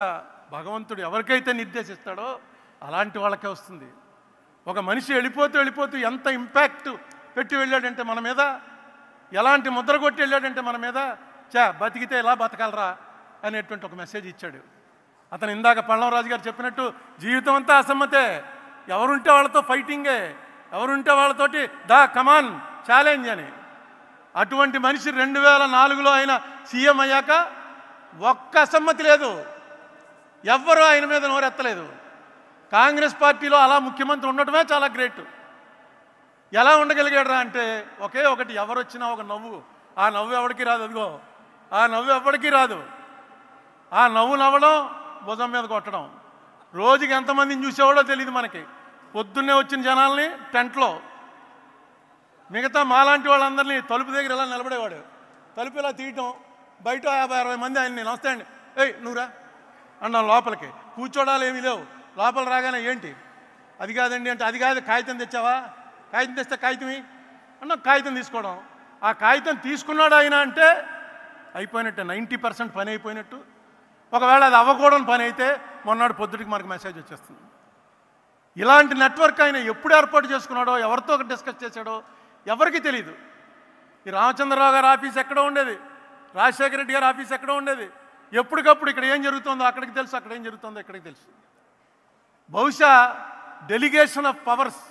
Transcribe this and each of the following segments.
భగవంతుడు ఎవరికైతే నిర్దేశిస్తాడో అలాంటి వాళ్ళకే వస్తుంది. ఒక మనిషి వెళ్ళిపోతూ ఎంత ఇంపాక్ట్ పెట్టి వెళ్ళాడంటే మన మీద, ఎలాంటి ముద్ర కొట్టి వెళ్ళాడంటే మన మీద, బతికితే ఎలా బతకాలరా అనేటువంటి ఒక మెసేజ్ ఇచ్చాడు. అతను ఇందాక పళ్ళవరాజు గారు చెప్పినట్టు జీవితం అంతా అసమ్మతే, ఎవరుంటే వాళ్ళతో ఫైటింగే, ఎవరుంటే వాళ్ళతోటి కమాన్ ఛాలెంజ్ అని. అటువంటి మనిషి 2004లో ఆయన సీఎం అయ్యాక ఒక్క అసమ్మతి లేదు, ఎవ్వరూ ఆయన మీద నోరెత్తలేదు. కాంగ్రెస్ పార్టీలో అలా ముఖ్యమంత్రి ఉండటమే చాలా గ్రేట్. ఎలా ఉండగలిగాడరా అంటే ఒకే ఒకటి, ఎవరు వచ్చినా ఒక నవ్వు, ఆ నవ్వు ఎవరికి రాదు. అదిగో ఆ నవ్వు ఎవరికి రాదు. ఆ నవ్వు నవ్వడం, భుజం మీద కొట్టడం. రోజుకి ఎంతమందిని చూసేవాడో తెలియదు మనకి. పొద్దున్నే వచ్చిన జనాల్ని టెంట్లో, మిగతా మాలాంటి వాళ్ళందరినీ తలుపు దగ్గర ఇలా నిలబడేవాడు. తలుపు ఇలా తీయటం, బయట 50-60 మంది ఆయన్ని నమస్తే అండి, ఏయ్ నువ్వురా అన్నాం. లోపలికి కూర్చోడాలు ఏమీ లేవు. లోపల రాగానే ఏంటి అది కాదండి అంటే, అది కాదు కాగితం తెచ్చావా, కాగితం తెస్తే కాగితమి అన్న, కాగితం తీసుకోవడం. ఆ కాగితం తీసుకున్నాడు ఆయన అంటే అయిపోయినట్టే, 90% పని అయిపోయినట్టు. ఒకవేళ అది అవ్వకూడని పని అయితే మొన్నటి పొద్దుటికి మనకు మెసేజ్ వచ్చేస్తుంది. ఇలాంటి నెట్వర్క్ ఆయన ఎప్పుడు ఏర్పాటు చేసుకున్నాడో, ఎవరితో డిస్కస్ చేశాడో ఎవరికి తెలియదు. ఈ రామచంద్రరావు గారి ఆఫీస్ ఎక్కడో ఉండేది, రాజశేఖర రెడ్డి గారి ఆఫీస్ ఎక్కడో ఉండేది. ఎప్పటికప్పుడు ఇక్కడ ఏం జరుగుతుందో అక్కడికి తెలుసు, అక్కడ ఏం జరుగుతుందో ఇక్కడికి తెలుసు. బహుశా డెలిగేషన్ ఆఫ్ పవర్స్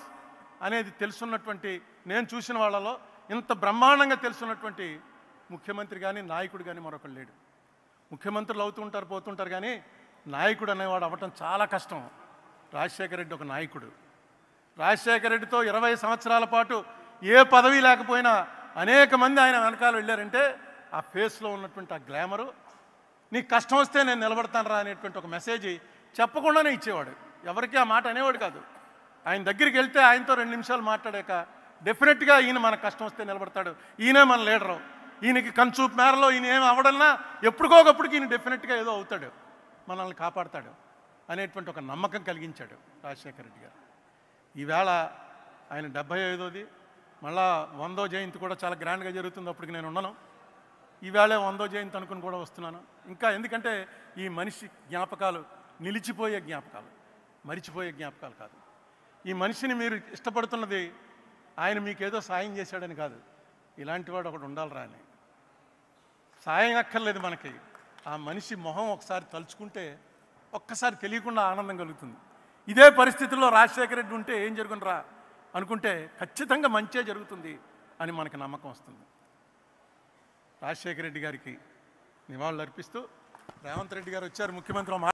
అనేది తెలుసున్నటువంటి, నేను చూసిన వాళ్ళలో ఇంత బ్రహ్మాండంగా తెలుసున్నటువంటి ముఖ్యమంత్రి కానీ నాయకుడు కానీ మరొకరు లేడు. ముఖ్యమంత్రులు అవుతూ ఉంటారు పోతుంటారు, కానీ నాయకుడు అనేవాడు అవ్వటం చాలా కష్టం. రాజశేఖర రెడ్డి ఒక నాయకుడు. రాజశేఖర రెడ్డితో 20 సంవత్సరాల పాటు ఏ పదవి లేకపోయినా అనేక మంది ఆయన వెనకాల వెళ్ళారంటే ఆ ఫేస్లో ఉన్నటువంటి ఆ గ్లామరు, నీకు కష్టం వస్తే నేను నిలబడతాను రా అనేటువంటి ఒక మెసేజ్ చెప్పకుండానే ఇచ్చేవాడు. ఎవరికి ఆ మాట అనేవాడు కాదు. ఆయన దగ్గరికి వెళ్తే ఆయనతో 2 నిమిషాలు మాట్లాడాక డెఫినెట్గా ఈయన మన కష్టం వస్తే నిలబడతాడు, ఈయనే మన లీడరు, ఈయనకి కన్సూప్ మేరలో ఈయన ఏమి అవ్వడన్నా ఎప్పటికోకప్పటికి ఈయన డెఫినెట్గా ఏదో అవుతాడు, మనల్ని కాపాడతాడు అనేటువంటి ఒక నమ్మకం కలిగించాడు రాజశేఖర రెడ్డి గారు. ఈవేళ ఆయన 75వది, మళ్ళా 100వ జయంతి కూడా చాలా గ్రాండ్గా జరుగుతుంది. అప్పటికి నేను ఉన్నాను. ఈవేళ 100వ జయంతి అనుకుని కూడా వస్తున్నాను. ఇంకా ఎందుకంటే ఈ మనిషి జ్ఞాపకాలు నిలిచిపోయే జ్ఞాపకాలు, మరిచిపోయే జ్ఞాపకాలు కాదు. ఈ మనిషిని మీరు ఇష్టపడుతున్నది ఆయన మీకేదో సాయం చేశాడని కాదు, ఇలాంటి వాడు ఒకడు ఉండాలిరా అని. సాయం అక్కర్లేదు మనకి, ఆ మనిషి మొహం ఒకసారి తలుచుకుంటే ఒక్కసారి తెలియకుండా ఆనందం కలుగుతుంది. ఇదే పరిస్థితుల్లో రాజశేఖర రెడ్డి ఉంటే ఏం జరుగునరా అనుకుంటే ఖచ్చితంగా మంచే జరుగుతుంది అని మనకు నమ్మకం వస్తుంది. రాజశేఖర రెడ్డి గారికి నివాళులు అర్పిస్తూ రేవంత్ రెడ్డి గారు వచ్చారు, ముఖ్యమంత్రి